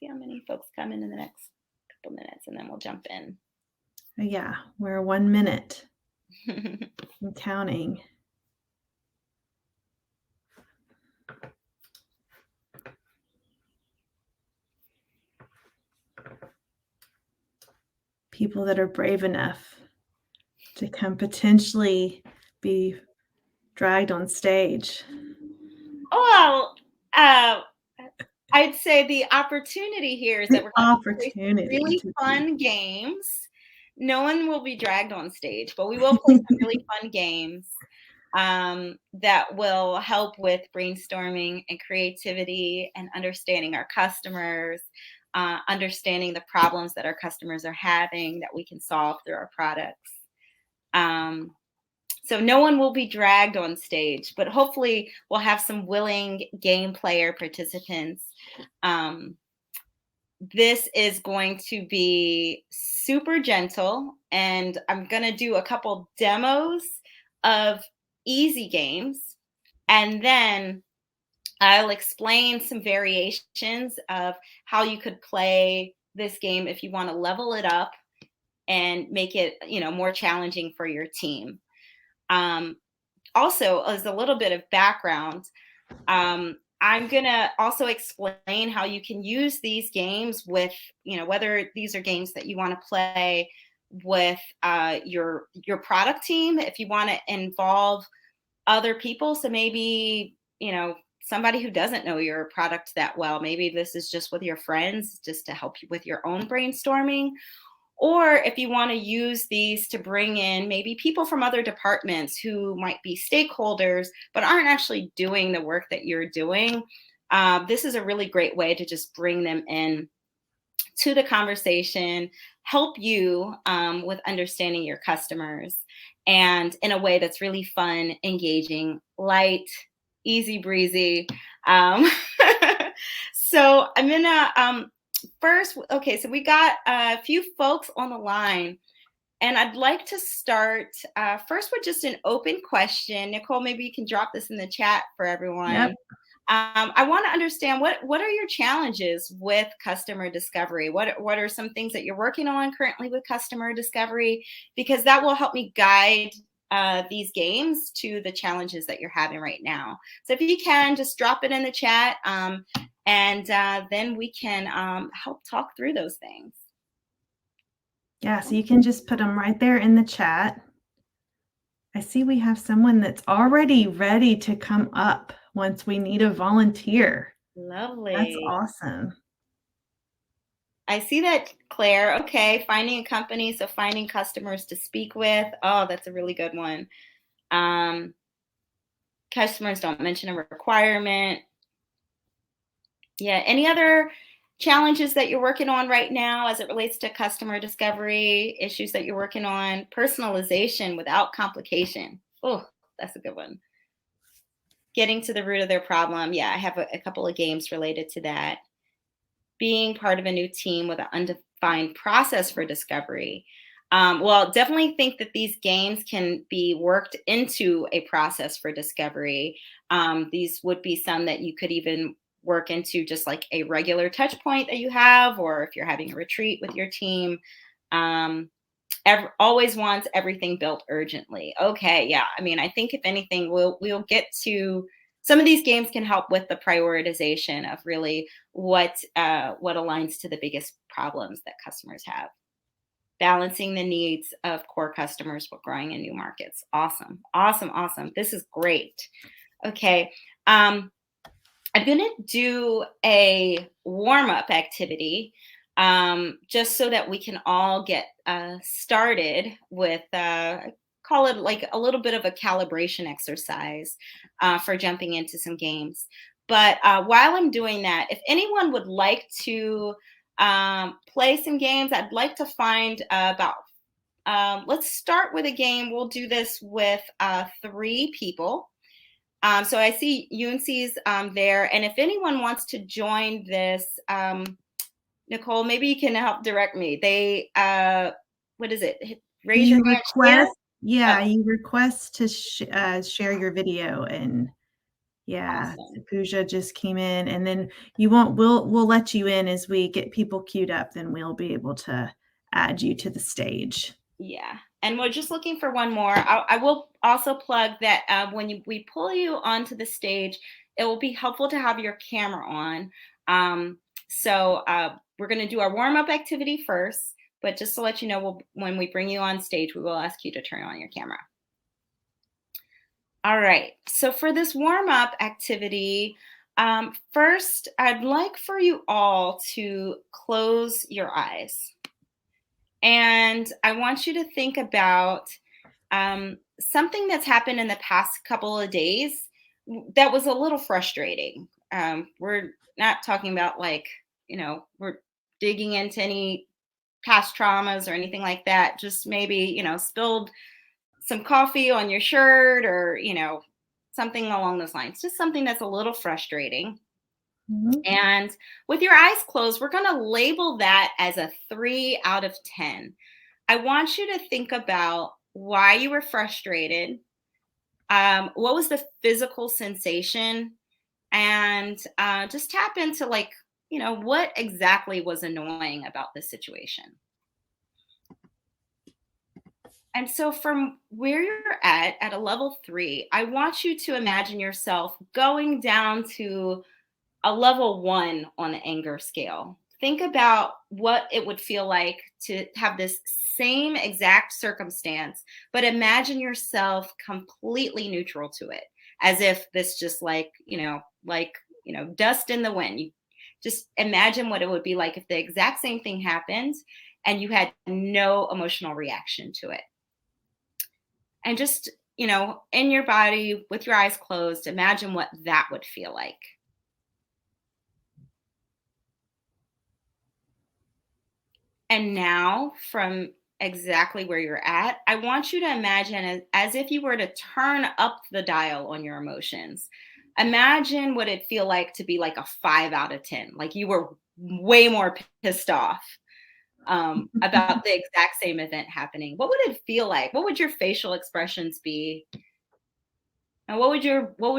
see how many folks come in the next couple minutes, and then we'll jump in. Yeah, we're 1 minute. I'm counting. People that are brave enough to come potentially be dragged on stage. Well, I'd say the opportunity here is that we're going to play some really fun games. No one will be dragged on stage, but we will play some really fun games that will help with brainstorming and creativity and understanding our customers, understanding the problems that our customers are having that we can solve through our products. So no one will be dragged on stage, but hopefully we'll have some willing game player participants. This is going to be super gentle, and I'm going to do a couple demos of easy games, and then I'll explain some variations of how you could play this game if you want to level it up and make it, more challenging for your team. Also, as a little bit of background, I'm going to also explain how you can use these games with, whether these are games that you want to play with your product team, if you want to involve other people. So maybe, somebody who doesn't know your product that well, maybe this is just with your friends, just to help you with your own brainstorming. Or if you want to use these to bring in maybe people from other departments who might be stakeholders, but aren't actually doing the work that you're doing, this is a really great way to just bring them in to the conversation, help you with understanding your customers, and in a way that's really fun, engaging, light, easy breezy. So I'm gonna first, okay, so we got a few folks on the line, and I'd like to start first with just an open question. Nicole, maybe you can drop this in the chat for everyone. Yep. I want to understand what are your challenges with customer discovery? What are some things that you're working on currently with customer discovery? Because that will help me guide these games to the challenges that you're having right now. So if you can, just drop it in the chat, and then we can help talk through those things. Yeah, so you can just put them right there in the chat. I see we have someone that's already ready to come up once we need a volunteer. Lovely. That's awesome. I see that, Claire. Okay, finding a company, so finding customers to speak with. Oh, that's a really good one. Customers don't mention a requirement. Yeah, any other challenges that you're working on right now as it relates to customer discovery, issues that you're working on? Personalization without complication. Oh, that's a good one. Getting to the root of their problem. Yeah, I have a couple of games related to that. Being part of a new team with an undefined process for discovery. Well, definitely think that these games can be worked into a process for discovery. These would be some that you could even work into just like a regular touch point that you have, or if you're having a retreat with your team. Always wants everything built urgently. Okay, yeah. I mean, I think if anything, we'll get to some of these games can help with the prioritization of really what aligns to the biggest problems that customers have. Balancing the needs of core customers while growing in new markets. Awesome, awesome, awesome. This is great. Okay. I'm going to do a warm-up activity just so that we can all get started with, call it like a little bit of a calibration exercise for jumping into some games. But while I'm doing that, if anyone would like to play some games, I'd like to find let's start with a game. We'll do this with 3 people. So I see UNC's there. And if anyone wants to join this, Nicole, maybe you can help direct me. They, what is it? Raise your hand. Yeah, you request to share your video, and Yeah, Awesome. Pooja just came in, and then you won't we'll let you in as we get people queued up, then we'll be able to add you to the stage. Yeah. And we're just looking for one more. I will also plug that when we pull you onto the stage, it will be helpful to have your camera on. So we're going to do our warm up activity first. But just to let you know, when we bring you on stage, we will ask you to turn on your camera. All right. So for this warm up activity, first, I'd like for you all to close your eyes. And I want you to think about something that's happened in the past couple of days that was a little frustrating. We're not talking about like, we're digging into any past traumas or anything like that. Just maybe, spilled some coffee on your shirt or, something along those lines. Just something that's a little frustrating. Mhm. And with your eyes closed, we're going to label that as a 3 out of 10. I want you to think about why you were frustrated. What was the physical sensation? And just tap into like, what exactly was annoying about the situation. And so from where you're at a level 3, I want you to imagine yourself going down to a level 1 on the anger scale. Think about what it would feel like to have this same exact circumstance, but imagine yourself completely neutral to it, as if this just dust in the wind. You just imagine what it would be like if the exact same thing happened and you had no emotional reaction to it. And just, in your body with your eyes closed, imagine what that would feel like. And now, from exactly where you're at, I want you to imagine as if you were to turn up the dial on your emotions. Imagine what it'd feel like to be like a 5 out of 10, like you were way more pissed off about the exact same event happening. What would it feel like? What would your facial expressions be? And what would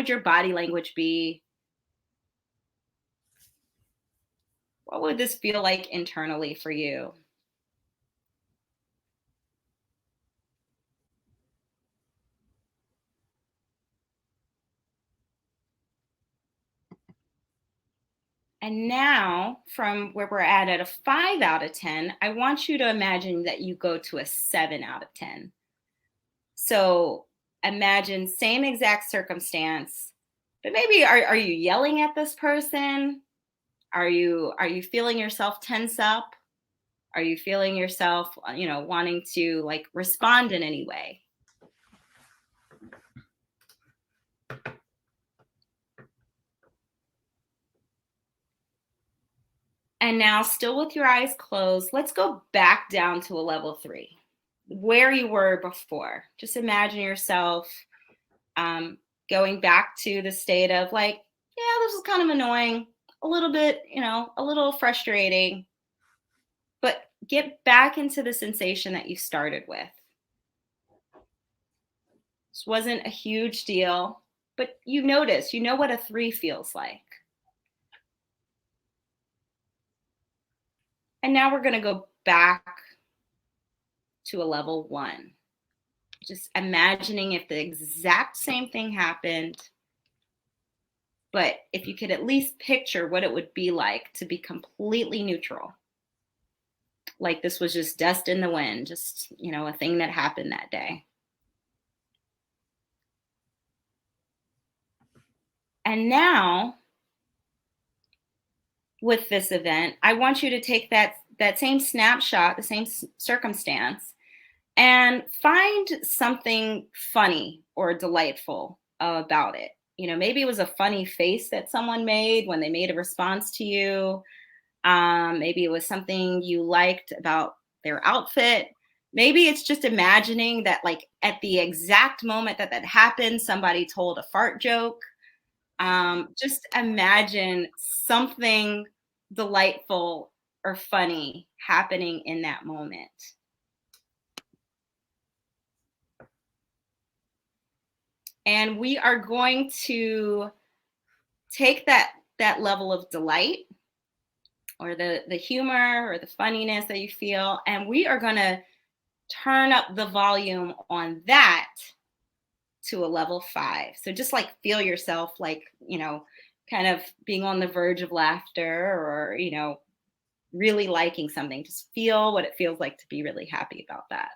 your body language be? What would this feel like internally for you? And now, from where we're at a 5 out of 10, I want you to imagine that you go to a 7 out of 10. So imagine same exact circumstance, but maybe are you yelling at this person? Are you feeling yourself tense up? Are you feeling yourself, wanting to like respond in any way? And now, still with your eyes closed, let's go back down to a level 3, where you were before. Just imagine yourself um, going back to the state of like, yeah, this is kind of annoying, a little bit, a little frustrating, but get back into the sensation that you started with. This wasn't a huge deal, but you know what a 3 feels like. And now we're going to go back to a level 1. Just imagining if the exact same thing happened, but if you could at least picture what it would be like to be completely neutral. Like this was just dust in the wind, just, a thing that happened that day. And now, with this event, I want you to take that same snapshot, the same circumstance, and find something funny or delightful about it. Maybe it was a funny face that someone made when they made a response to you. Maybe it was something you liked about their outfit. Maybe it's just imagining that, like, at the exact moment that that happened, somebody told a fart joke. Just imagine something delightful or funny happening in that moment. And we are going to take that level of delight or the humor or the funniness that you feel, and we are going to turn up the volume on that to a level 5. So just like feel yourself like, kind of being on the verge of laughter or, really liking something. Just feel what it feels like to be really happy about that.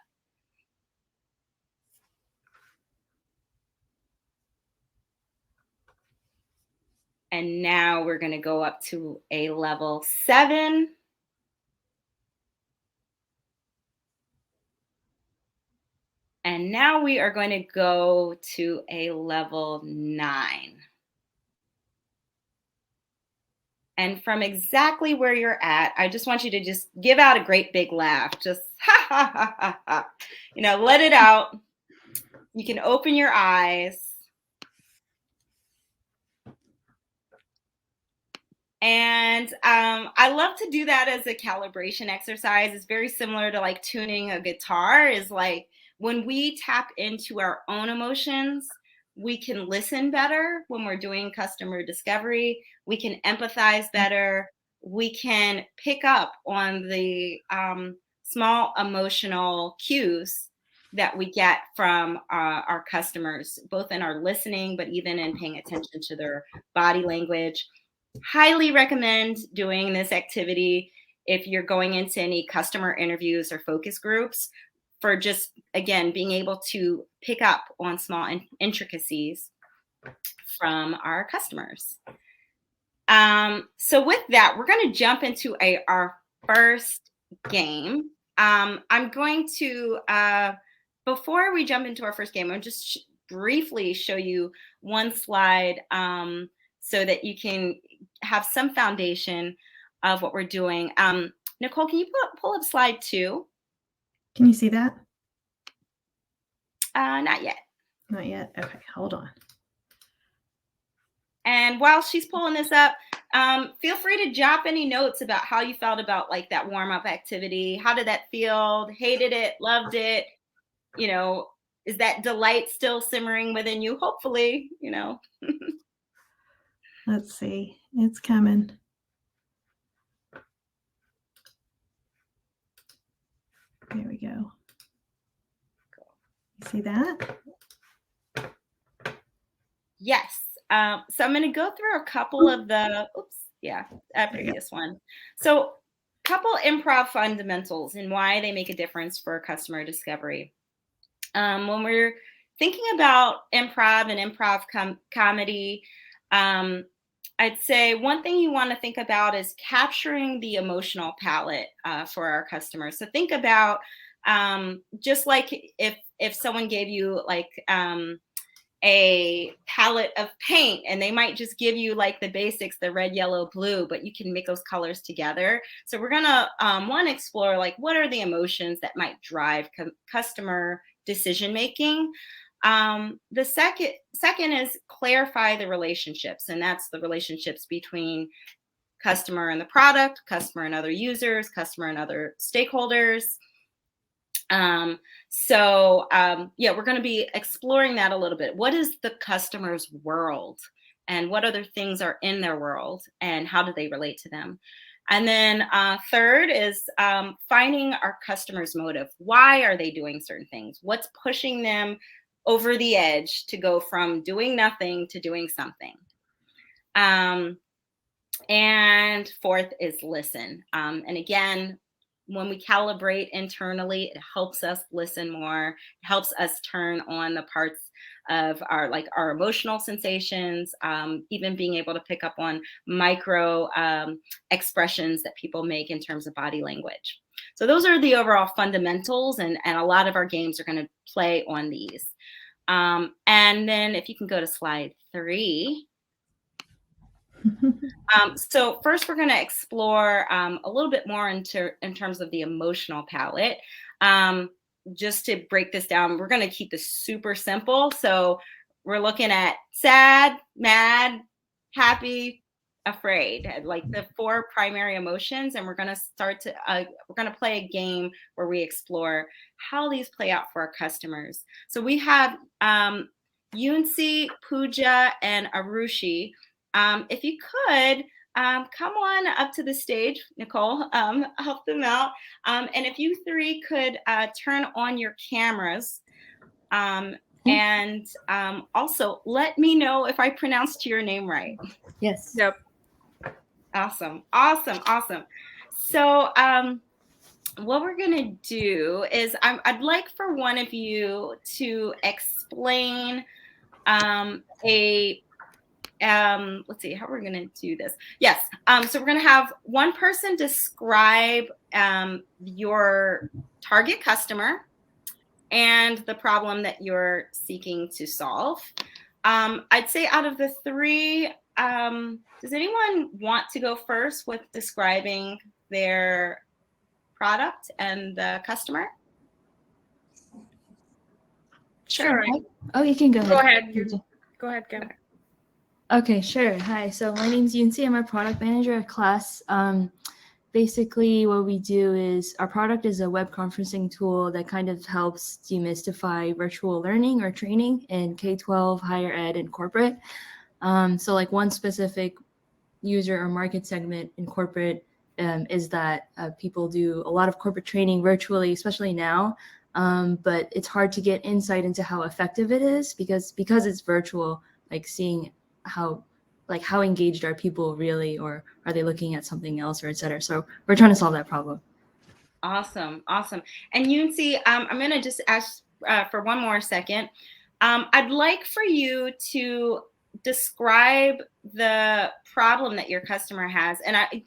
And now we're going to go up to a level 7. And now we are going to go to a level 9. And from exactly where you're at, I just want you to just give out a great big laugh. Just ha ha ha ha ha. Let it out. You can open your eyes. And I love to do that as a calibration exercise. It's very similar to like tuning a guitar. Is like when we tap into our own emotions, we can listen better when we're doing customer discovery. We can empathize better. We can pick up on the small emotional cues that we get from our customers, both in our listening, but even in paying attention to their body language. Highly recommend doing this activity if you're going into any customer interviews or focus groups, for just, again, being able to pick up on small intricacies from our customers. So with that, we're going to jump into our first game. I'm going to, before we jump into our first game, I'll just briefly show you one slide so that you can have some foundation of what we're doing. Nicole, can you pull up slide 2? Can you see that? Not yet. Not yet. Okay, hold on. And while she's pulling this up, feel free to jot any notes about how you felt about like that warm-up activity. How did that feel? Hated it? Loved it? Is that delight still simmering within you? Hopefully, Let's see. It's coming. There we go. You see that? Yes. So I'm going to go through a couple of the, previous one. So a couple improv fundamentals and why they make a difference for customer discovery. When we're thinking about improv and improv comedy, I'd say one thing you want to think about is capturing the emotional palette for our customers. So think about just like if someone gave you like a palette of paint, and they might just give you like the basics, the red, yellow, blue, but you can make those colors together. So we're gonna want to explore like what are the emotions that might drive customer decision making. The second is clarify the relationships, and that's the relationships between customer and the product, customer and other users, customer and other stakeholders. We're going to be exploring that a little bit. What is the customer's world, and what other things are in their world, and how do they relate to them? And then third is finding our customer's motive. Why are they doing certain things? What's pushing them over the edge to go from doing nothing to doing something? And fourth is listen. And again, when we calibrate internally, it helps us listen more. It helps us turn on the parts of our emotional sensations, even being able to pick up on micro expressions that people make in terms of body language. So those are the overall fundamentals, and a lot of our games are going to play on these. And then if you can go to slide 3. So first, we're going to explore a little bit more in terms of the emotional palette. Just to break this down, we're going to keep this super simple. So we're looking at sad, mad, happy, afraid, like the 4 primary emotions. And we're going to play a game where we explore how these play out for our customers. So we have Yunsi, Pooja, and Arushi. If you could, come on up to the stage, Nicole, help them out. And if you three could turn on your cameras, and also let me know if I pronounced your name right. Yes. Yep. Awesome, awesome, awesome. So what we're gonna do is I'd like for one of you to explain let's see how we're going to do this. Yes. So we're going to have one person describe your target customer and the problem that you're seeking to solve. I'd say out of the three, does anyone want to go first with describing their product and the customer? Sure. Oh, you can go ahead. Go ahead. Go ahead, Kim. Okay, sure. Hi. So my name's Yunsi. I'm a product manager at Class. Basically, what we do is our product is a web conferencing tool that kind of helps demystify virtual learning or training in K-12, higher ed, and corporate. So like one specific user or market segment in corporate is that people do a lot of corporate training virtually, especially now. But it's hard to get insight into how effective it is because it's virtual, like seeing how engaged are people really, or are they looking at something else, or et cetera. So we're trying to solve that problem. Awesome. And Yunsi, I'm going to just ask for one more second. I'd like for you to describe the problem that your customer has. And I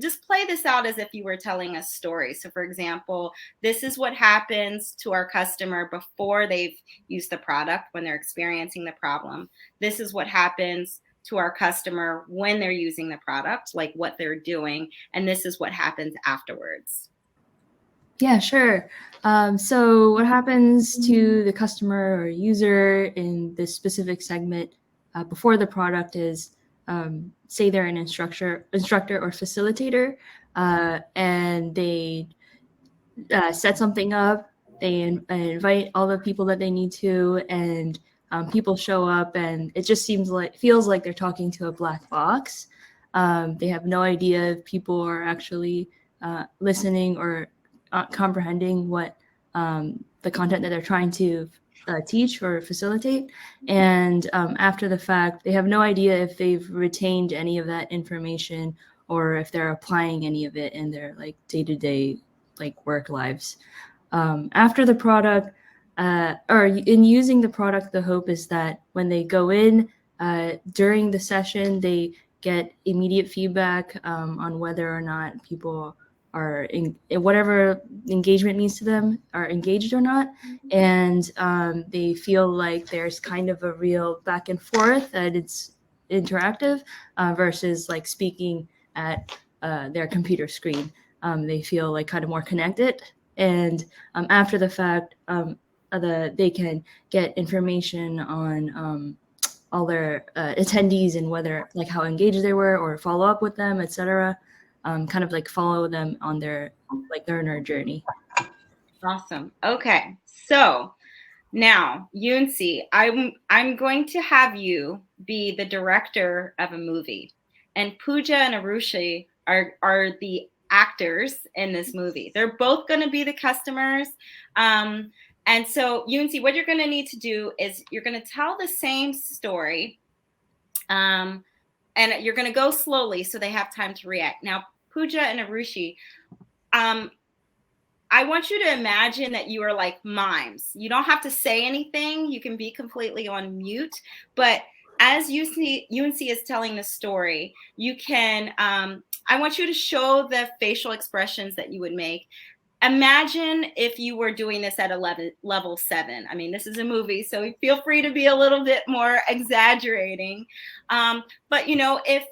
just play this out as if you were telling a story. So for example, this is what happens to our customer before they've used the product, when they're experiencing the problem. This is what happens to our customer when they're using the product, like what they're doing. And this is what happens afterwards. Yeah, sure. So what happens to the customer or user in this specific segment before the product is, say they're an instructor or facilitator, and they set something up. They invite all the people that they need to, and people show up, and it just feels like they're talking to a black box. They have no idea if people are actually listening or comprehending what the content that they're trying to teach or facilitate. And after the fact, they have no idea if they've retained any of that information or if they're applying any of it in their like day-to-day like work lives. After the product, or in using the product, the hope is that when they go in during the session, they get immediate feedback on whether or not people are in whatever engagement means to them are engaged or not. And they feel like there's kind of a real back and forth, that it's interactive versus like speaking at their computer screen. They feel like kind of more connected. And after the fact, they can get information on all their attendees and whether like how engaged they were, or follow up with them, etc. Kind of like follow them on their like learner journey. Awesome. Okay, so now Yunsi, I'm going to have you be the director of a movie, and Pooja and Arushi are the actors in this movie. They're both going to be the customers. And so Yunsi, what you're going to need to do is you're going to tell the same story, and you're going to go slowly so they have time to react. Now, Pooja and Arushi, I want you to imagine that you are like mimes. You don't have to say anything. You can be completely on mute. But as Yunsi is telling the story, you can, I want you to show the facial expressions that you would make. Imagine if you were doing this at a level 7. I mean, this is a movie, so feel free to be a little bit more exaggerating. But, you know, if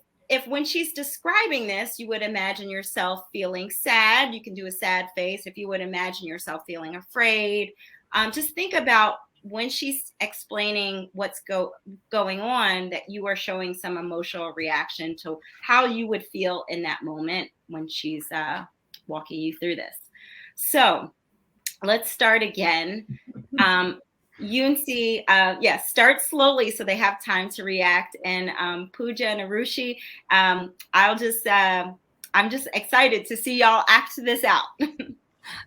when she's describing this, you would imagine yourself feeling sad, you can do a sad face. If you would imagine yourself feeling afraid, just think about when she's explaining what's going on, that you are showing some emotional reaction to how you would feel in that moment when she's walking you through this. So let's start again. Yunsi, yes, start slowly so they have time to react. And Pooja and Arushi, I'm just excited to see y'all act this out.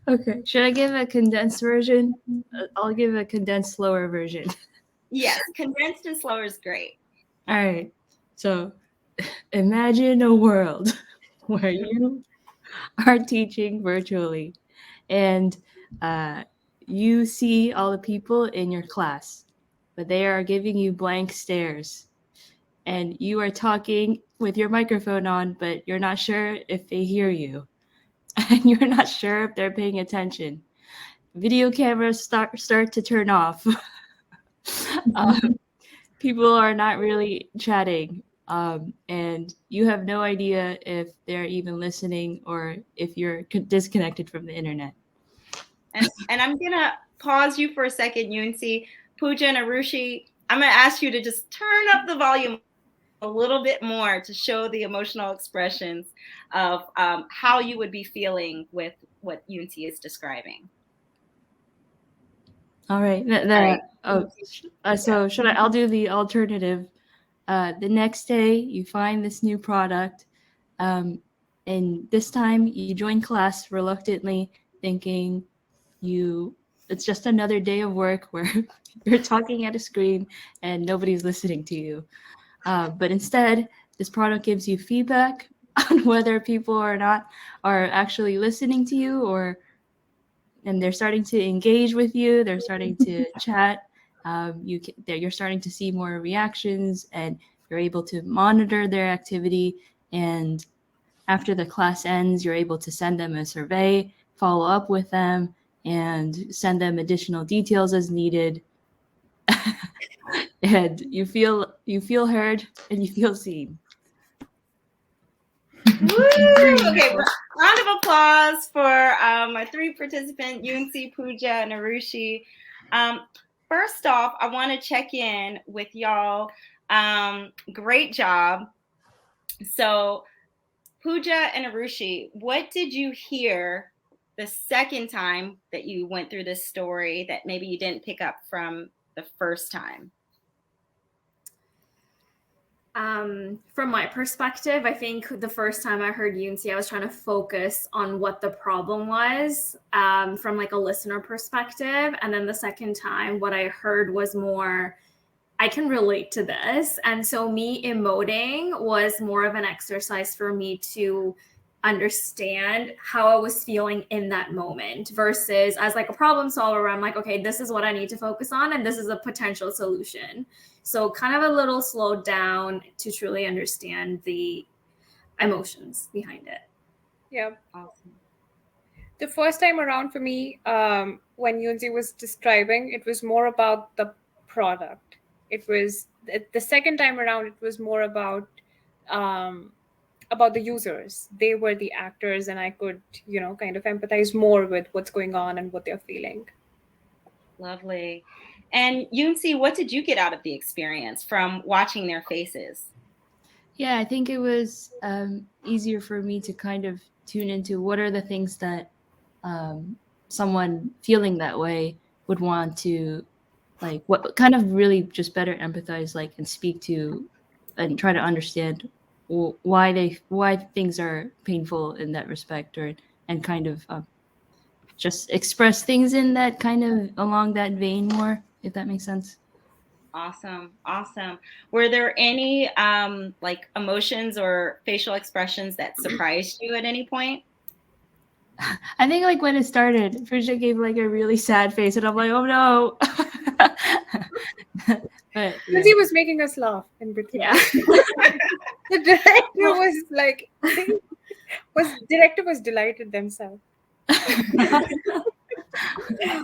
Okay. Should I give a condensed version? I'll give a condensed, slower version. Yes, condensed and slower is great. All right. So imagine a world where you are teaching virtually and you see all the people in your class, but they are giving you blank stares. And you are talking with your microphone on, but you're not sure if they hear you. And you're not sure if they're paying attention. Video cameras start to turn off. People are not really chatting. And you have no idea if they're even listening or if you're disconnected from the internet. And I'm gonna pause you for a second, Yunsi. Pooja and Arushi, I'm gonna ask you to just turn up the volume a little bit more to show the emotional expressions of how you would be feeling with what Yunsi is describing. All right. So should I'll do the alternative. The next day, you find this new product, and this time you join class reluctantly, thinking it's just another day of work where you're talking at a screen and nobody's listening to you. But instead, this product gives you feedback on whether people are actually listening to you, and they're starting to engage with you. They're starting to chat. You're starting to see more reactions, and you're able to monitor their activity. And after the class ends, you're able to send them a survey, follow up with them, and send them additional details as needed. And you feel heard and you feel seen. Woo! Okay, round of applause for our three participants, Yunsi, Pooja, and Arushi. First off, I want to check in with y'all. Great job. So, Pooja and Arushi, what did you hear the second time that you went through this story that maybe you didn't pick up from the first time? From my perspective, I think the first time I heard Yunsi, I was trying to focus on what the problem was from like a listener perspective. And then the second time, what I heard was more, I can relate to this. And so me emoting was more of an exercise for me to understand how I was feeling in that moment versus as like a problem solver, I'm like, okay, this is what I need to focus on. And this is a potential solution. So kind of a little slowed down to truly understand the emotions behind it. Yeah. Awesome. The first time around for me, when Yunzi was describing, it was more about the product. It was the second time around, it was more about the users. They were the actors, and I could, kind of empathize more with what's going on and what they're feeling. Lovely. And Yunsi, what did you get out of the experience from watching their faces? Yeah, I think it was easier for me to kind of tune into what are the things that someone feeling that way would want to, like, what kind of really just better empathize, like, and speak to and try to understand why things are painful in that respect, and kind of just express things in that kind of along that vein more, if that makes sense. Awesome. Were there any like emotions or facial expressions that surprised you at any point? I think like when it started, Pooja gave like a really sad face, and I'm like, oh no. But Yunzi was making us laugh in between. Yeah. The director was like, director was delighted themselves.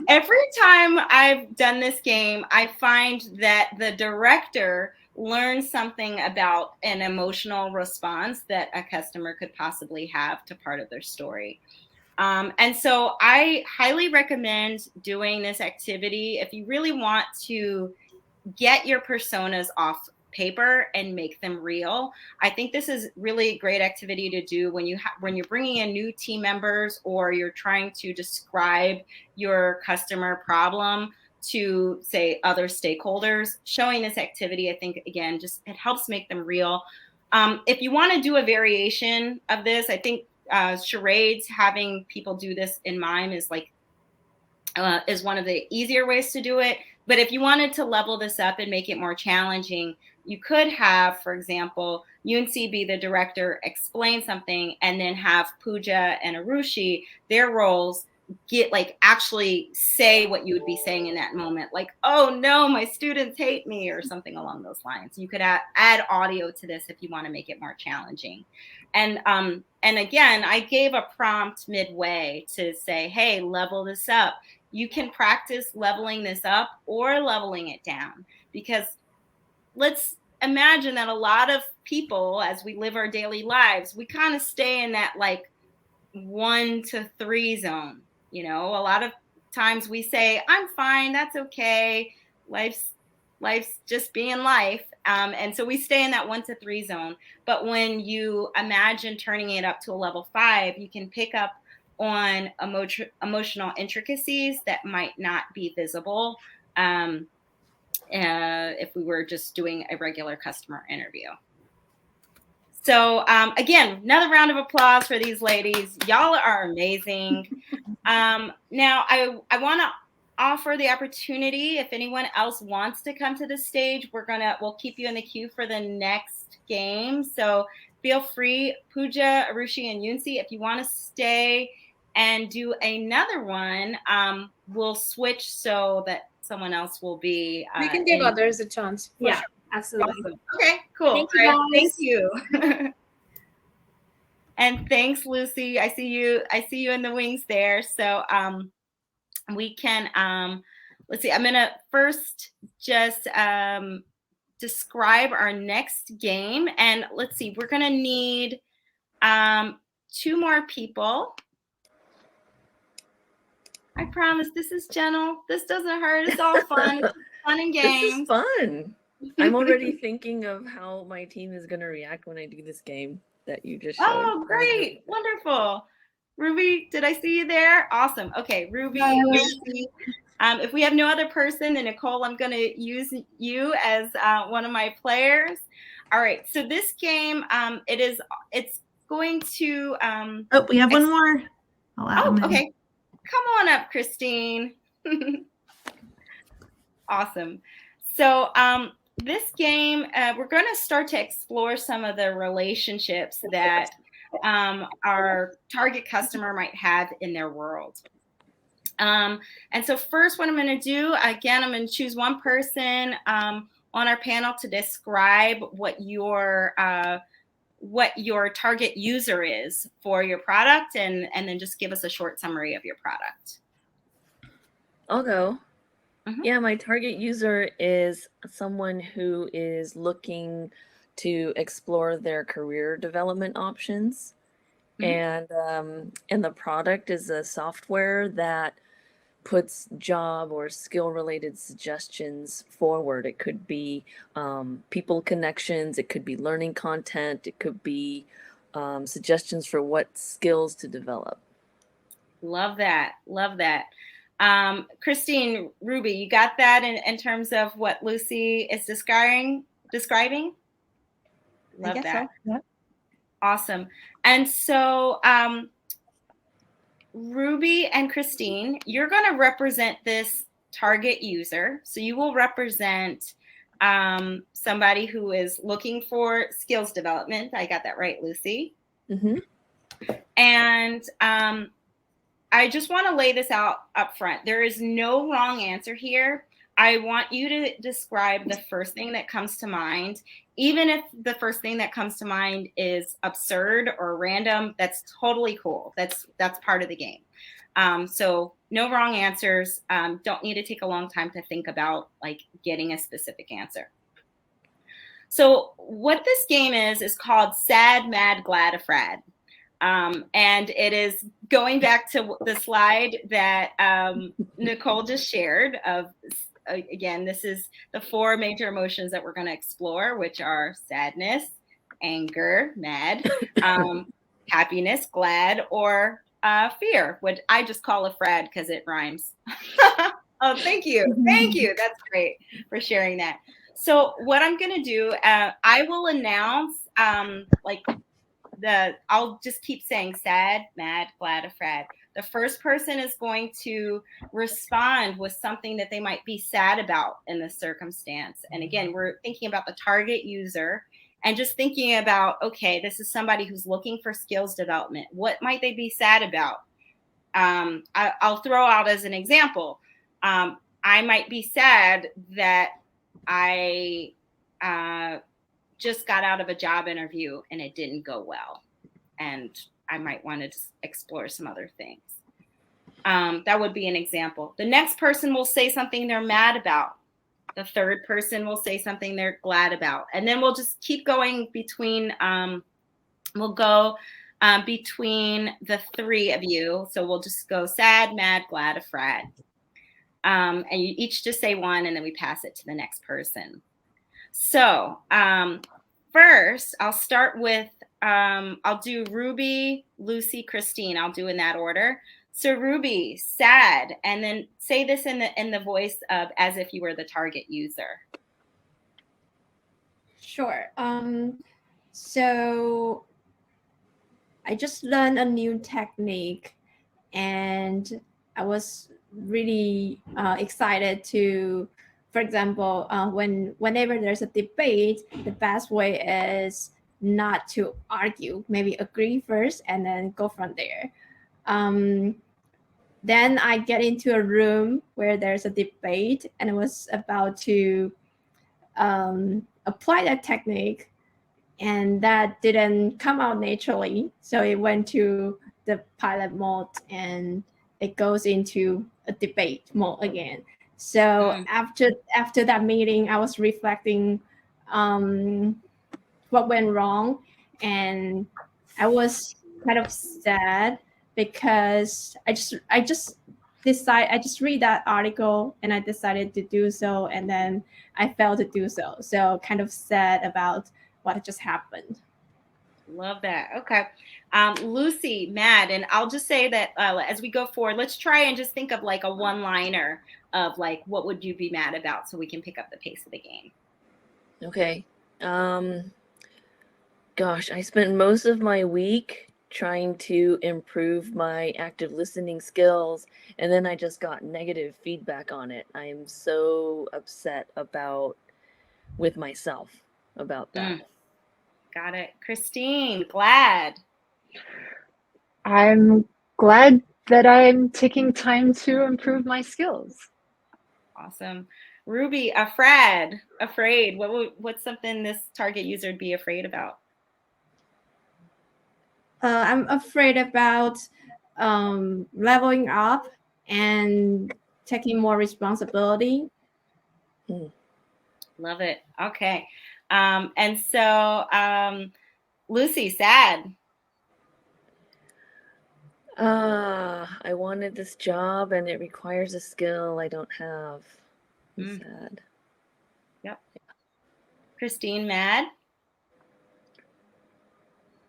Every time I've done this game, I find that the director learns something about an emotional response that a customer could possibly have to part of their story. And so I highly recommend doing this activity if you really want to get your personas off paper and make them real. I think this is really a great activity to do when you're bringing in new team members or you're trying to describe your customer problem. to, say, other stakeholders. Showing this activity, I think, again, just it helps make them real. If you want to do a variation of this, I think charades, having people do this in mime is like is one of the easier ways to do it. But if you wanted to level this up and make it more challenging, you could have, for example, Yunsi be the director, explain something, and then have Pooja and Arushi, their roles, get like actually say what you would be saying in that moment, like, oh no, my students hate me, or something along those lines. You could add audio to this if you want to make it more challenging. And again, I gave a prompt midway to say, hey, level this up. You can practice leveling this up or leveling it down, because let's imagine that a lot of people, as we live our daily lives, we kind of stay in that like 1 to 3 zone. You know, a lot of times we say, I'm fine, that's okay, life's just being life. And so we stay in that 1 to 3 zone. But when you imagine turning it up to a level 5, you can pick up on emotional intricacies that might not be visible if we were just doing a regular customer interview. So again, another round of applause for these ladies. Y'all are amazing. Now I want to offer the opportunity, if anyone else wants to come to the stage, we'll keep you in the queue for the next game. So feel free, Pooja, Arushi, and Yunsi, if you want to stay and do another one, we'll switch so that someone else will be. We can give others a chance. Yeah, Sure. absolutely. Awesome. Okay, cool. Thank you, All right, guys. thank you. And thanks, Lucy. I see you in the wings there. So we can, let's see, I'm gonna first just describe our next game. And let's see, we're gonna need 2 more people. I promise this is gentle. This doesn't hurt. It's all fun. It's fun and games. This is fun. I'm already thinking of how my team is going to react when I do this game that you just showed. Oh, great. Wonderful. Ruby, did I see you there? Awesome. Okay, Ruby. Lucy. If we have no other person, then Nicole, I'm going to use you as one of my players. All right. So this game, it's going to. Oh, we have one more. I'll add them in. Okay. Come on up, Christine. Awesome. So this game, we're going to start to explore some of the relationships that our target customer might have in their world. And so first, what I'm going to do, again, I'm going to choose one person on our panel to describe what your target user is for your product, and then just give us a short summary of your product. I'll go. Mm-hmm. Yeah, my target user is someone who is looking to explore their career development options. Mm-hmm. And the product is a software that puts job or skill related suggestions forward. It could be people connections, it could be learning content, it could be suggestions for what skills to develop. Love that. Christine, Ruby, you got that in terms of what Lucy is describing? Love that. So. Yeah. Awesome. And so Ruby and Christine, you're going to represent this target user. So you will represent somebody who is looking for skills development. I got that right, Lucy? Mm-hmm. And I just want to lay this out up front. There is no wrong answer here. I want you to describe the first thing that comes to mind. Even if the first thing that comes to mind is absurd or random, that's totally cool. That's part of the game. So no wrong answers. Don't need to take a long time to think about like getting a specific answer. So what this game is called Sad, Mad, Glad, Afraid. And it is going back to the slide that Nicole just shared of, again, this is the 4 major emotions that we're going to explore, which are sadness, anger, mad, happiness, glad, or fear, which I just call afraid because it rhymes. Oh, thank you. Thank you. That's great for sharing that. So what I'm going to do, I will announce I'll just keep saying sad, mad, glad, afraid. The first person is going to respond with something that they might be sad about in this circumstance. And again, we're thinking about the target user and just thinking about, okay, this is somebody who's looking for skills development. What might they be sad about? I'll throw out as an example. I might be sad that I just got out of a job interview and it didn't go well. And I might want to explore some other things. That would be an example. The next person will say something they're mad about. The third person will say something they're glad about. And then we'll just keep going between, between the three of you. So we'll just go sad, mad, glad, afraid. And you each just say one and then we pass it to the next person. So first, I'll start with, I'll do Ruby, Lucy, Christine. I'll do in that order. So Ruby, sad, and then say this in the voice of as if you were the target user. Sure. So I just learned a new technique, and I was really excited to, for example, whenever there's a debate, the best way is not to argue, maybe agree first and then go from there. Then I get into a room where there's a debate and I was about to apply that technique, and that didn't come out naturally. So it went to the pilot mode and it goes into a debate mode again. So after that meeting, I was reflecting what went wrong, and I was kind of sad because I just read that article and I decided to do so, and then I failed to do so. So kind of sad about what just happened. Love that. Okay. Lucy, mad. And I'll just say that as we go forward, let's try and just think of like a one-liner of like, what would you be mad about so we can pick up the pace of the game. Okay. Gosh, I spent most of my week trying to improve my active listening skills, and then I just got negative feedback on it. I am so upset with myself about that. Got it. Christine, glad. I'm glad that I'm taking time to improve my skills. Awesome. Ruby, afraid. What's something this target user would be afraid about? I'm afraid about leveling up and taking more responsibility. Love it. Okay. And so Lucy, sad. I wanted this job and it requires a skill I don't have. Sad. Yep. Christine, mad.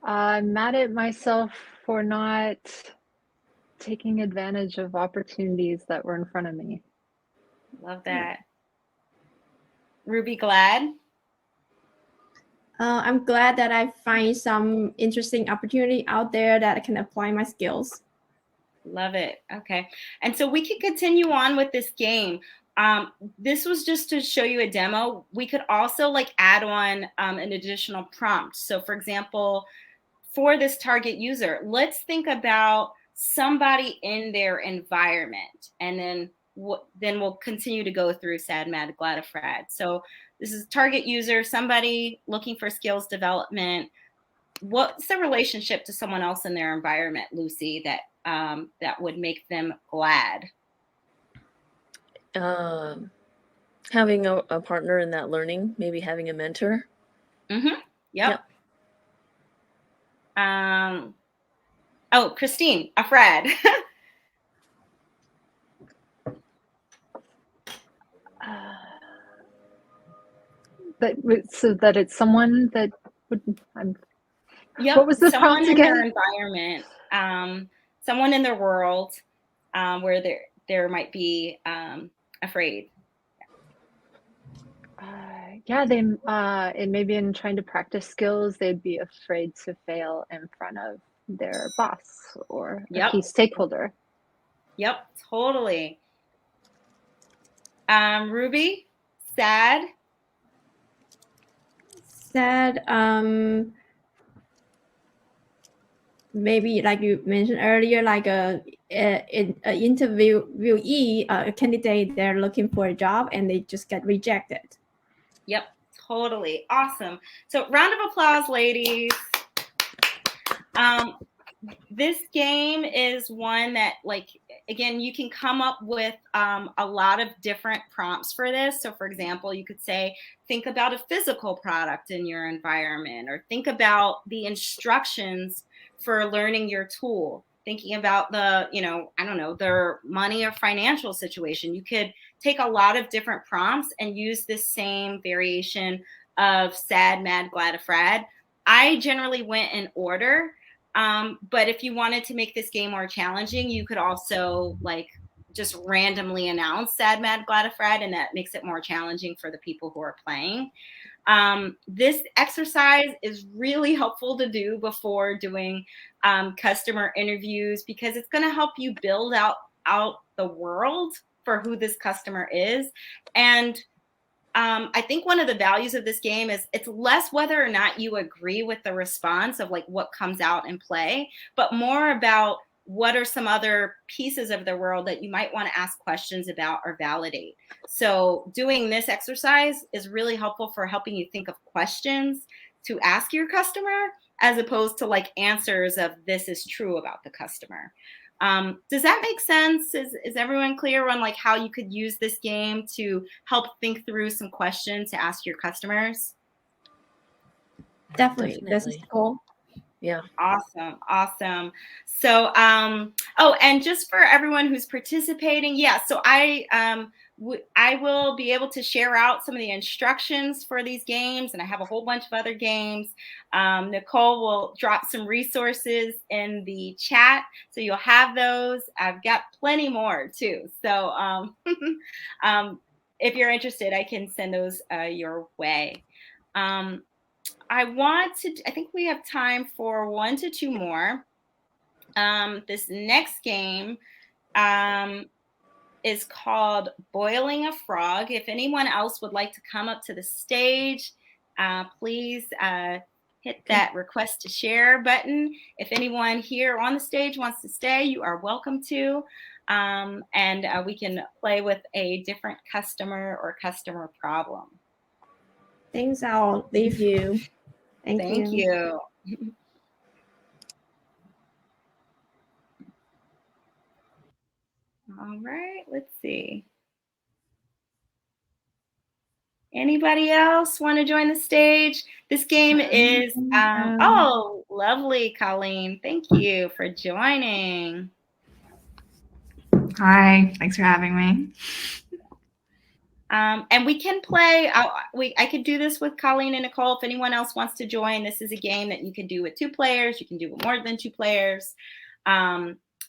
I'm mad at myself for not taking advantage of opportunities that were in front of me. Love that. Ruby, glad. I'm glad that I find some interesting opportunity out there that I can apply my skills. Love it. Okay. And so we can continue on with this game. This was just to show you a demo. We could also like add on an additional prompt. So for example, for this target user, let's think about somebody in their environment, and then we'll continue to go through sad, mad, glad, afraid. So this is target user, somebody looking for skills development. What's the relationship to someone else in their environment, Lucy, that would make them glad? Having a partner in that learning, maybe having a mentor. Yep. Oh, Christine, afraid. So that it's someone that would. Yep. What was the prompt again? Someone in their environment, someone in their world, where there might be afraid? Yeah, they and maybe in trying to practice skills, they'd be afraid to fail in front of their boss or a Yep. key stakeholder. Yep, totally. Ruby, sad. Sad, maybe like you mentioned earlier, like a interviewee, a candidate, they're looking for a job and they just get rejected. Yep, totally. Awesome. So round of applause, ladies. This game is one that, like, again, you can come up with a lot of different prompts for this. So for example, you could say, think about a physical product in your environment, or think about the instructions for learning your tool, thinking about the, I don't know, their money or financial situation. You could take a lot of different prompts and use this same variation of sad, mad, glad, afraid. I generally went in order. But if you wanted to make this game more challenging, you could also like just randomly announce sad, mad, glad, afraid, and that makes it more challenging for the people who are playing. This exercise is really helpful to do before doing customer interviews, because it's going to help you build out the world for who this customer is. And I think one of the values of this game is it's less whether or not you agree with the response of like what comes out in play, but more about what are some other pieces of the world that you might want to ask questions about or validate. So doing this exercise is really helpful for helping you think of questions to ask your customer, as opposed to like answers of this is true about the customer. Does that make sense? Is everyone clear on like how you could use this game to help think through some questions to ask your customers? Definitely. This is cool. Yeah. Awesome. So, oh, and just for everyone who's participating, yeah, so I will be able to share out some of the instructions for these games, and I have a whole bunch of other games. Nicole will drop some resources in the chat, so you'll have those. I've got plenty more too. So if you're interested, I can send those your way. I think we have time for 1 to 2 more. This next game is called Boiling a Frog. If anyone else would like to come up to the stage, please hit that request to share button. If anyone here on the stage wants to stay, you are welcome to. And we can play with a different customer or customer problem. Thanks, I'll leave you. Thank you. All right, let's see. Anybody else want to join the stage? This game is, oh, lovely, Colleen. Thank you for joining. Hi, thanks for having me. And we can play, I could do this with Colleen and Nicole. If anyone else wants to join, this is a game that you can do with 2 players. You can do with more than 2 players.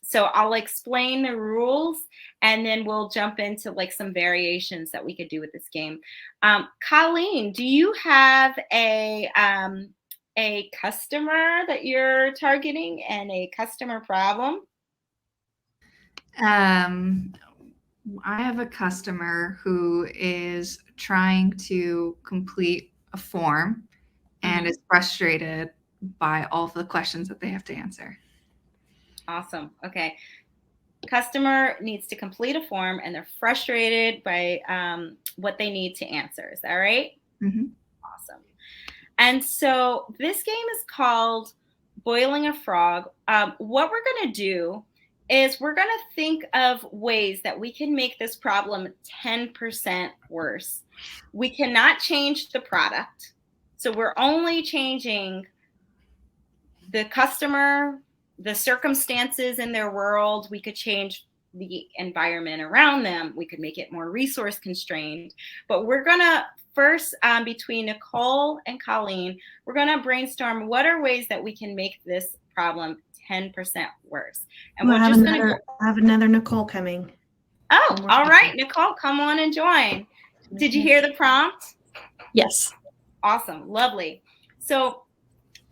So I'll explain the rules, and then we'll jump into like some variations that we could do with this game. Colleen, do you have a customer that you're targeting and a customer problem? I have a customer who is trying to complete a form and is frustrated by all of the questions that they have to answer. Awesome. Okay. Customer needs to complete a form and they're frustrated by what they need to answer. Is that right? Mm-hmm. Awesome. And so this game is called Boiling a Frog. What we're going to do is we're going to think of ways that we can make this problem 10% worse. We cannot change the product. So we're only changing the customer, the circumstances in their world. We could change the environment around them. We could make it more resource constrained. But we're going to first, between Nicole and Colleen, we're going to brainstorm what are ways that we can make this problem 10% worse. And I have another Nicole coming. Oh, One more all right, second. Nicole, come on and join. Did you hear the prompt? Yes. Awesome, lovely. So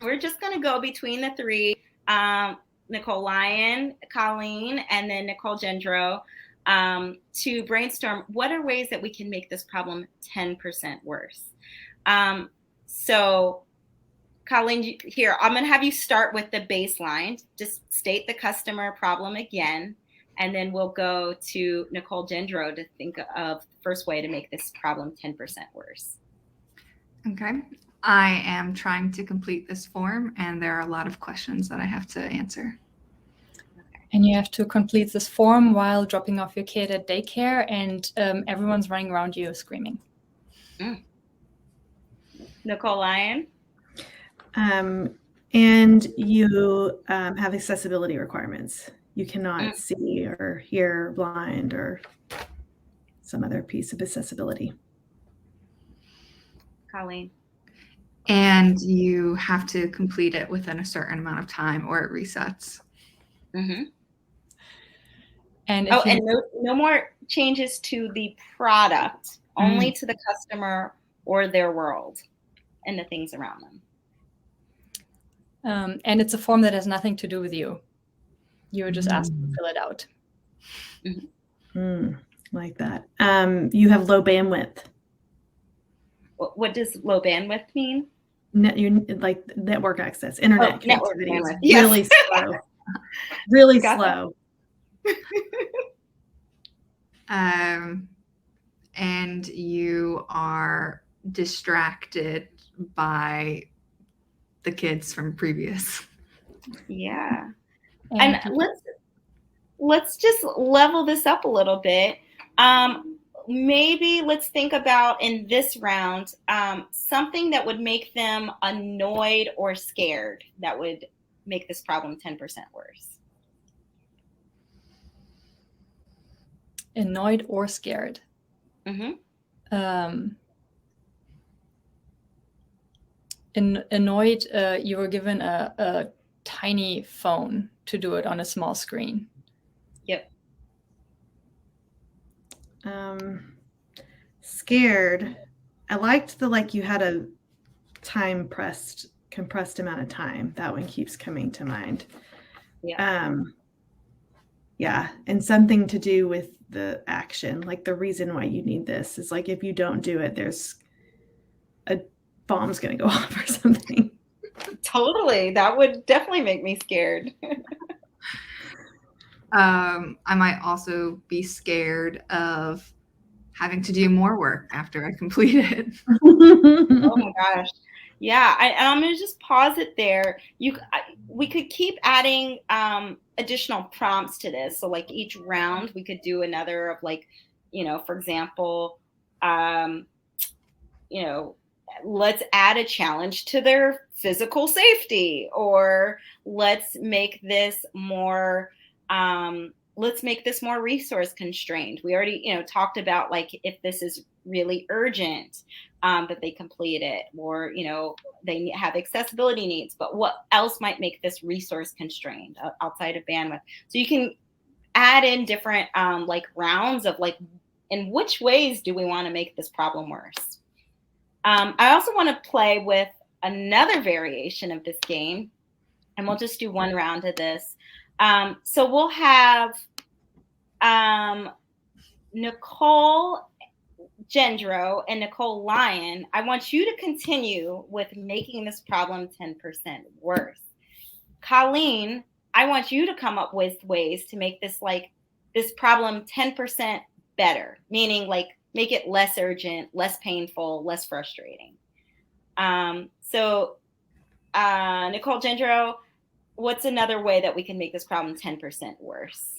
we're just going to go between the three, Nicole Lyon, Colleen, and then Nicole Gendro, to brainstorm what are ways that we can make this problem 10% worse. So Colleen, here, I'm going to have you start with the baseline. Just state the customer problem again, and then we'll go to Nicole Gendro to think of the first way to make this problem 10% worse. Okay. I am trying to complete this form, and there are a lot of questions that I have to answer. And you have to complete this form while dropping off your kid at daycare, and everyone's running around you screaming. Nicole Lyon? And you have accessibility requirements. You cannot see or hear, blind, or some other piece of accessibility. Colleen? And you have to complete it within a certain amount of time or it resets. Mm-hmm. And no more changes to the product, only to the customer or their world and the things around them. And it's a form that has nothing to do with you. You were just asked to fill it out. Like that. You have low bandwidth. What does low bandwidth mean? Like network access, internet network connectivity is bandwidth. Yes. really slow. Really Got slow. And you are distracted by the kids from previous. Yeah. And let's just level this up a little bit. Maybe let's think about in this round something that would make them annoyed or scared that would make this problem 10% worse. Annoyed or scared. Annoyed, you were given a tiny phone to do it on a small screen. Yep. Scared. I liked you had a compressed amount of time. That one keeps coming to mind. Yeah. Yeah. And something to do with the action, like the reason why you need this is like, if you don't do it, there's a bomb's going to go off or something. Totally. That would definitely make me scared. I might also be scared of having to do more work after I complete it. Oh my gosh. Yeah. I'm going to just pause it there. We could keep adding additional prompts to this. So like each round we could do another of like, for example, let's add a challenge to their physical safety, or let's make this more resource constrained. We already, talked about like if this is really urgent, that they complete it, or, they have accessibility needs, but what else might make this resource constrained outside of bandwidth? So you can add in different like rounds of like, in which ways do we want to make this problem worse? I also want to play with another variation of this game, and we'll just do one round of this. So we'll have Nicole Gendro and Nicole Lyon. I want you to continue with making this problem 10% worse. Colleen, I want you to come up with ways to make this problem 10% better, meaning like make it less urgent, less painful, less frustrating. So Nicole Gendro, what's another way that we can make this problem 10% worse?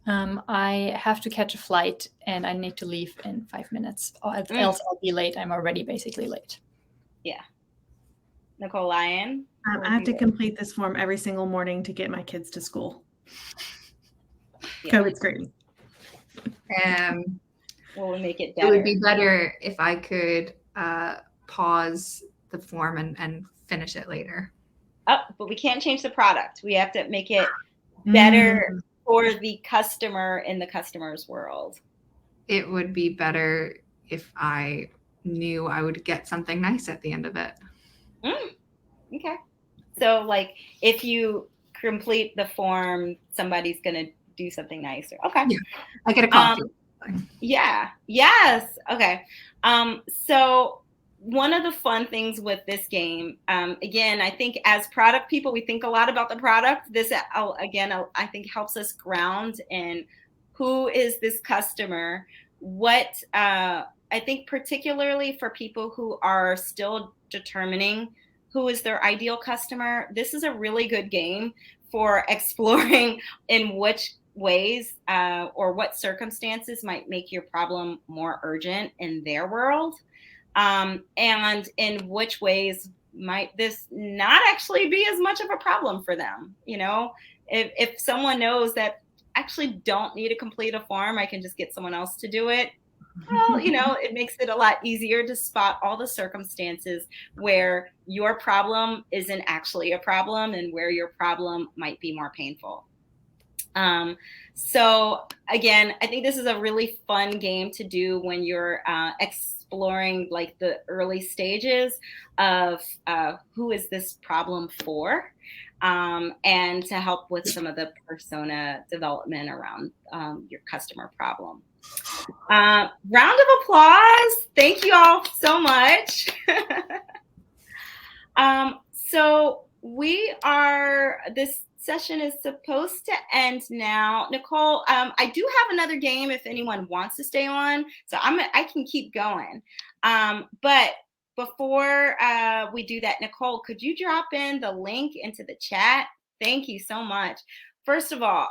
I have to catch a flight and I need to leave in 5 minutes, or else I'll be late. I'm already basically late. Yeah. Nicole Lyon? I have to complete this form every single morning to get my kids to school. Yeah. COVID's great. Well, we'll make it better. It would be better if I could pause the form and finish it later. Oh, but we can't change the product. We have to make it better for the customer in the customer's world? It would be better if I knew I would get something nice at the end of it. Okay. So like if you complete the form, somebody's going to do something nicer. Okay. Yeah, I get a coffee. Yeah. Yes. Okay. So one of the fun things with this game, again, I think as product people, we think a lot about the product. This, again, I think helps us ground in who is this customer. What I think particularly for people who are still determining who is their ideal customer, this is a really good game for exploring in which ways or what circumstances might make your problem more urgent in their world, and in which ways might this not actually be as much of a problem for them. You know, if someone knows that I actually don't need to complete a form, I can just get someone else to do it. Well, you know, it makes it a lot easier to spot all the circumstances where your problem isn't actually a problem and where your problem might be more painful. So again, I think this is a really fun game to do when you're exploring like the early stages of who is this problem for, and to help with some of the persona development around your customer problem. Round of applause. Thank you all so much. So this session is supposed to end now. Nicole, I do have another game if anyone wants to stay on. So I can keep going. But before we do that, Nicole, could you drop in the link into the chat? Thank you so much. First of all,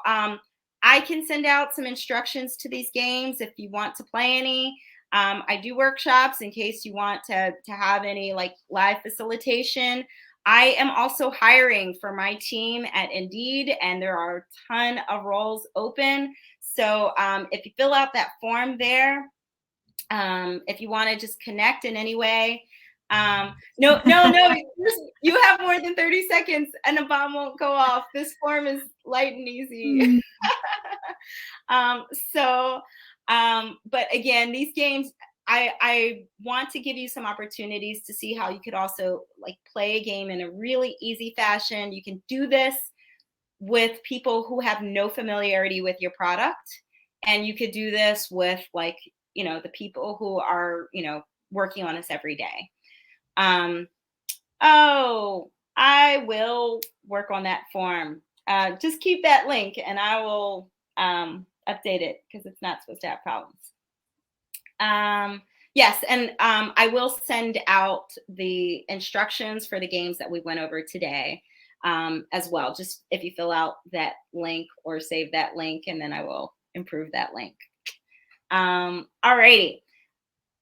I can send out some instructions to these games if you want to play any. I do workshops in case you want to have any like live facilitation. I am also hiring for my team at Indeed, and there are a ton of roles open. So if you fill out that form there, if you want to just connect in any way, no, you have more than 30 seconds and a bomb won't go off. This form is light and easy. But again, these games, I want to give you some opportunities to see how you could also like play a game in a really easy fashion. You can do this with people who have no familiarity with your product. And you could do this with like, you know, the people who are, you know, working on this every day. Oh, I will work on that form. Just keep that link and I will update it because it's not supposed to have problems. Yes, and I will send out the instructions for the games that we went over today as well. Just if you fill out that link or save that link, and then I will improve that link. All righty.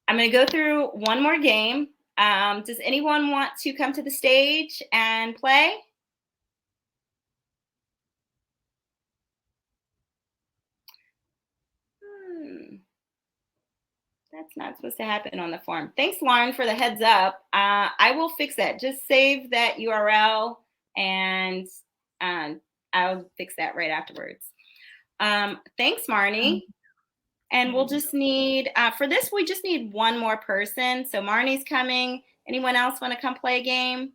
I'm going to go through one more game. Does anyone want to come to the stage and play? That's not supposed to happen on the form. Thanks, Lauren, for the heads up. I will fix that. Just save that URL and I'll fix that right afterwards. Thanks, Marnie. And we'll just need, for this, we just need one more person. So Marnie's coming. Anyone else want to come play a game?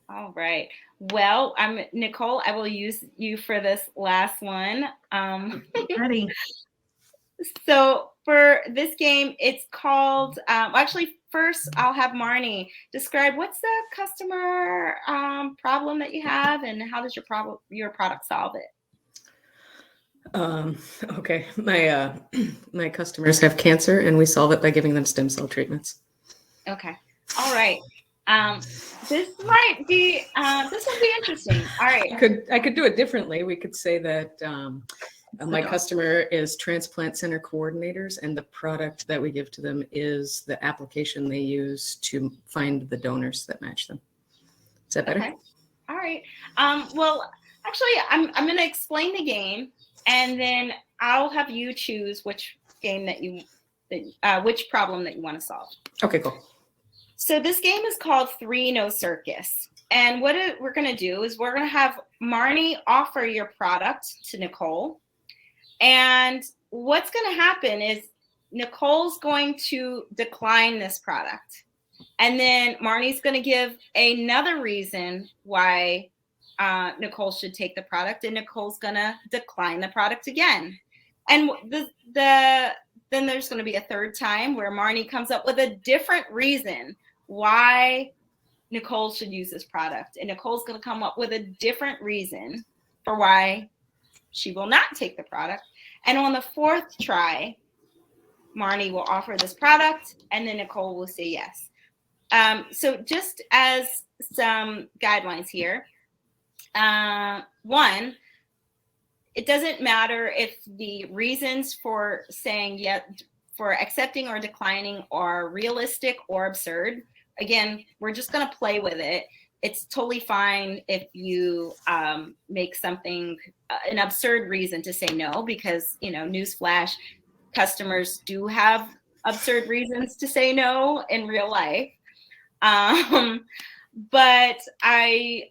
All right. Well, Nicole, I will use you for this last one. Ready. So for this game, it's called, actually, first I'll have Marnie describe what's the customer problem that you have and how does your product solve it? Okay, my customers have cancer and we solve it by giving them stem cell treatments. Okay. All right. This might be, this will be interesting. All right. I could do it differently. We could say that my customer is transplant center coordinators, and the product that we give to them is the application they use to find the donors that match them. Is that better? Okay. All right. Well, actually, I'm going to explain the game, and then I'll have you choose which game which problem that you want to solve. Okay, cool. So this game is called 3 No Circus. And what we're going to do is we're going to have Marnie offer your product to Nicole. And what's going to happen is Nicole's going to decline this product. And then Marnie's going to give another reason why Nicole should take the product. And Nicole's going to decline the product again. And then there's going to be a third time where Marnie comes up with a different reason why Nicole should use this product. And Nicole's going to come up with a different reason for why she will not take the product. And on the 4th try, Marnie will offer this product, and then Nicole will say yes. So just as some guidelines here, 1, it doesn't matter if the reasons for saying yes, for accepting or declining are realistic or absurd. Again, we're just going to play with it. It's totally fine if you make something an absurd reason to say no, because, newsflash, customers do have absurd reasons to say no in real life. But I'd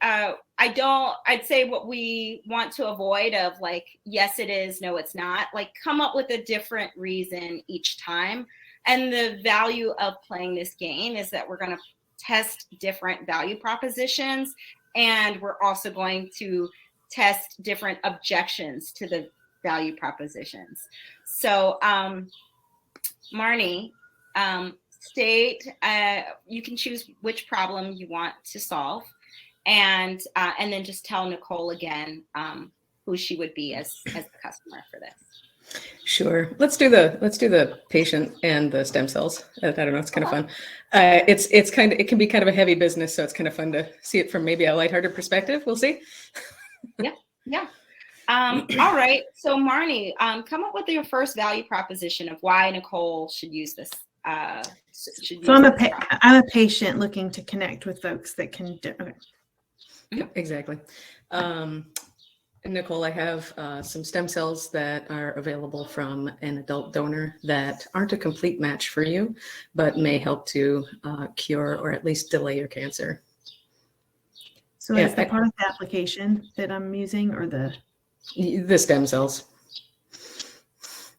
say what we want to avoid of like, yes, it is, no, it's not, like come up with a different reason each time. And the value of playing this game is that we're going to test different value propositions. And we're also going to test different objections to the value propositions. So, Marnie, state, you can choose which problem you want to solve, and then just tell Nicole again who she would be as the customer for this. Sure. Let's do the patient and the stem cells. I don't know. It's kind of fun. It can be kind of a heavy business, so it's kind of fun to see it from maybe a lighthearted perspective. We'll see. Yeah. All right. So Marnie, come up with your first value proposition of why Nicole should use this. So I'm a patient looking to connect with folks that can do. Okay. Yep, exactly. Nicole, I have some stem cells that are available from an adult donor that aren't a complete match for you, but may help to cure or at least delay your cancer. So is the part of the application that I'm using, or the stem cells?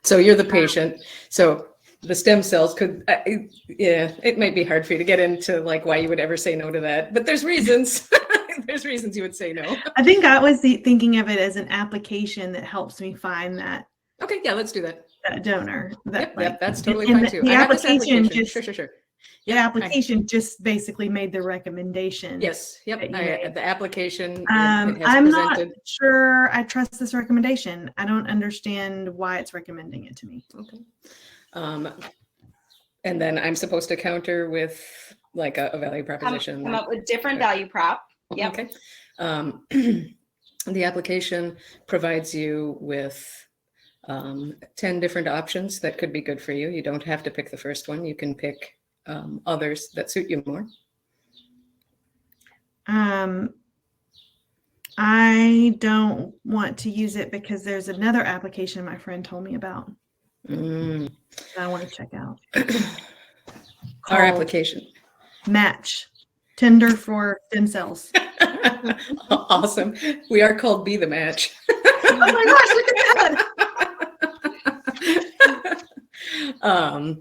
So you're the patient. So the stem cells could, it might be hard for you to get into like why you would ever say no to that, but there's reasons. There's reasons you would say no. I think I was thinking of it as an application that helps me find that. Okay, yeah, let's do that. That donor. Yep, that's totally fine too. The application just sure. The application just basically made the recommendation. Yes. Yep. The application. I'm not sure I trust this recommendation. I don't understand why it's recommending it to me. Okay. And then I'm supposed to counter with like a value proposition. Come up with different value prop. Yep. Okay. The application provides you with 10 different options that could be good for you. You don't have to pick the first one. You can pick others that suit you more. I don't want to use it because there's another application my friend told me about. That I want to check out. Our application. Match. Tinder for stem cells. Awesome. We are called Be the Match. Oh my gosh, look at that.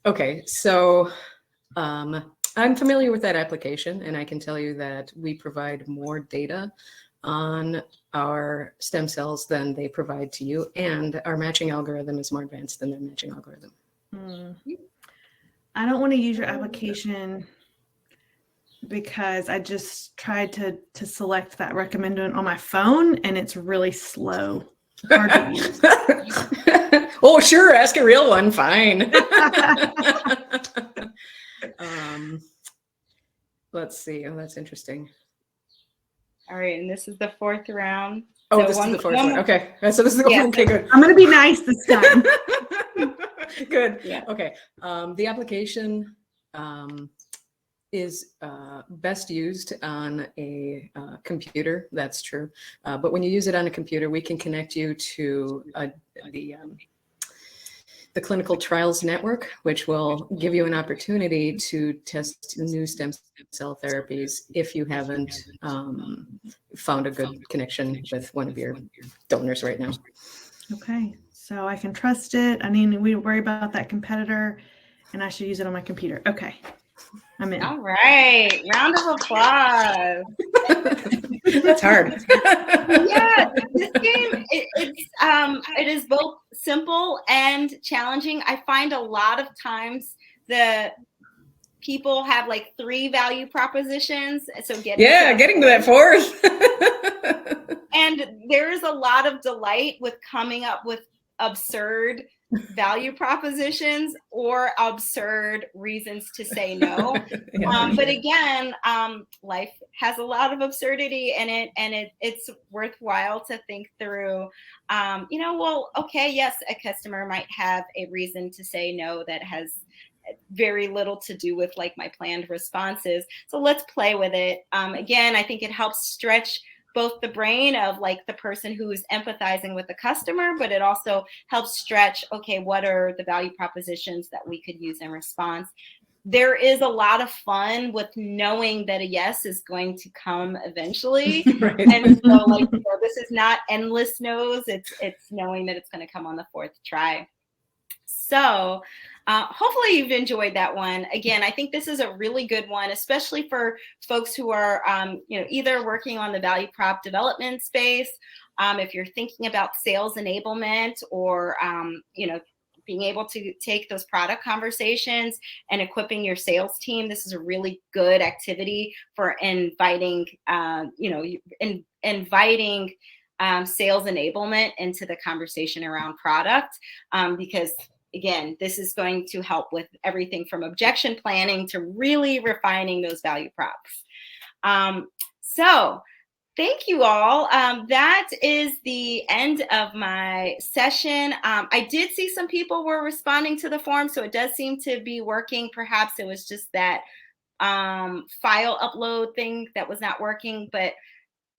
Okay, so I'm familiar with that application, and I can tell you that we provide more data on our stem cells than they provide to you, and our matching algorithm is more advanced than their matching algorithm. I don't want to use your application because I just tried to select that recommended on my phone, and it's really slow. Hard to use. Oh, sure. Ask a real one. Fine. Let's see. Oh, that's interesting. All right. And this is the 4th round. Oh, so this is the 4th one. Okay. So this is the yeah. Okay, good. I'm going to be nice this time. Good. Yeah. Okay. The application is best used on a computer. That's true. But when you use it on a computer, we can connect you to the the Clinical Trials Network, which will give you an opportunity to test new stem cell therapies if you haven't found a good connection with one of your donors right now. Okay, so I can trust it. I need to worry about that competitor, and I should use it on my computer. Okay, I'm in. All right, round of applause. That's hard. Yeah, this game it is both simple and challenging. I find a lot of times the people have like 3 value propositions, so getting to that fourth. and there's a lot of delight with coming up with absurd value propositions or absurd reasons to say no. But again, life has a lot of absurdity in it, and it's worthwhile to think through. Well, okay, yes, a customer might have a reason to say no that has very little to do with like my planned responses. So let's play with it. Again, I think it helps stretch both the brain of like the person who's empathizing with the customer, but it also helps stretch, okay, what are the value propositions that we could use in response? There is a lot of fun with knowing that a yes is going to come eventually. Right. And so like, this is not endless no's, it's knowing that it's going to come on the 4th try. So hopefully you've enjoyed that one. Again, I think this is a really good one, especially for folks who are, either working on the value prop development space, if you're thinking about sales enablement, or, being able to take those product conversations and equipping your sales team. This is a really good activity for inviting sales enablement into the conversation around product, because again, this is going to help with everything from objection planning to really refining those value props. So thank you all. That is the end of my session. I did see some people were responding to the form, so it does seem to be working. Perhaps it was just that file upload thing that was not working, but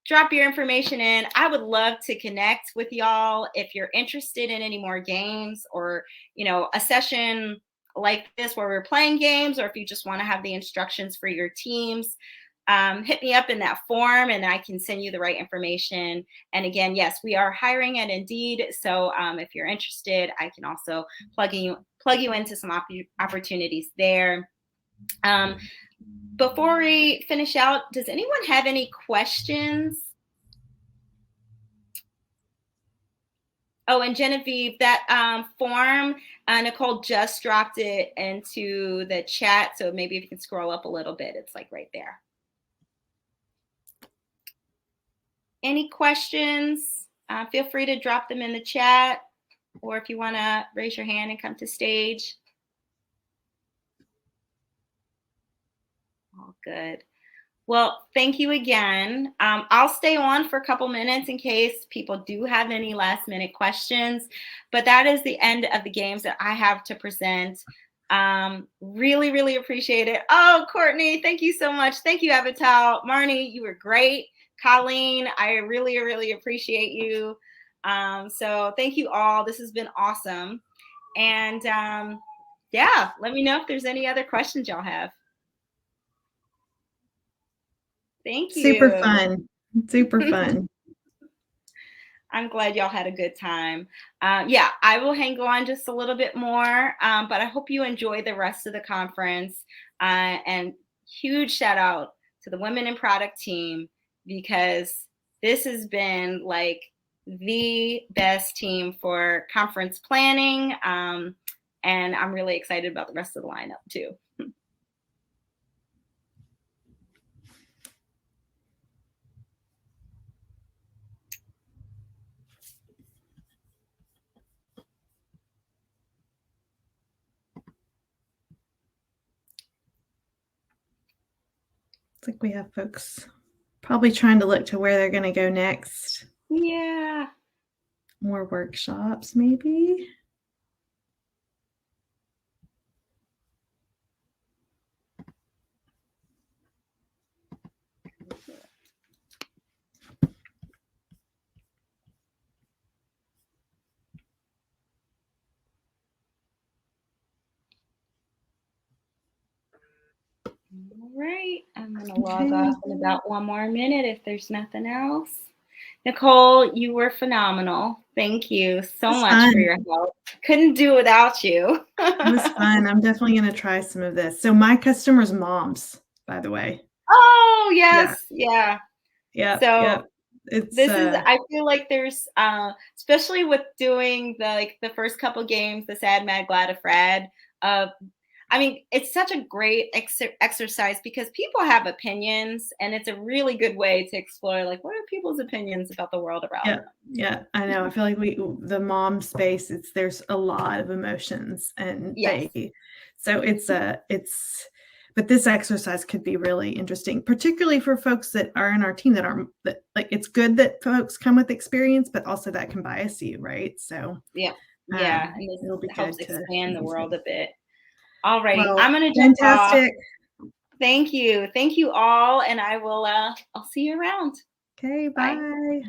drop your information in. I would love to connect with y'all if you're interested in any more games, or, a session like this where we're playing games, or if you just want to have the instructions for your teams. Hit me up in that form and I can send you the right information. And again, yes, we are hiring at Indeed. So if you're interested, I can also plug you into some opportunities there. Before we finish out, does anyone have any questions? Oh, and Genevieve, that form, Nicole just dropped it into the chat. So maybe if you can scroll up a little bit, it's like right there. Any questions? Feel free to drop them in the chat, or if you want to raise your hand and come to stage. All good. Well, thank you again. I'll stay on for a couple minutes in case people do have any last minute questions, but that is the end of the games that I have to present. Really, really appreciate it. Oh, Courtney, thank you so much. Thank you, Avital. Marnie, you were great. Colleen, I really, really appreciate you. So thank you all. This has been awesome. And yeah, let me know if there's any other questions y'all have. Thank you. Super fun. Super fun. I'm glad y'all had a good time. Yeah, I will hang on just a little bit more, but I hope you enjoy the rest of the conference. And huge shout out to the Women in Product team, because this has been like the best team for conference planning. And I'm really excited about the rest of the lineup too. It's like we have folks probably trying to look to where they're going to go next. Yeah. More workshops, maybe. All right, I'm going to log off in about 1 more minute if there's nothing else. Nicole, you were phenomenal. Thank you so much for your help. Couldn't do without you. It was fun. I'm definitely going to try some of this. So my customers' moms, by the way. Oh, yes. Yeah. So it's this is, I feel like there's, especially with doing the first couple games, the Sad, Mad, Glad, Afraid, I mean, it's such a great exercise because people have opinions, and it's a really good way to explore, like, what are people's opinions about the world around them? Yeah, I know. I feel like the mom space, there's a lot of emotions, and but this exercise could be really interesting, particularly for folks that are in our team that like, it's good that folks come with experience, but also that can bias you, right? So and this helps expand the world a bit. All righty, well, I'm going to jump off. Fantastic. Thank you all, and I will. I'll see you around. Okay, bye.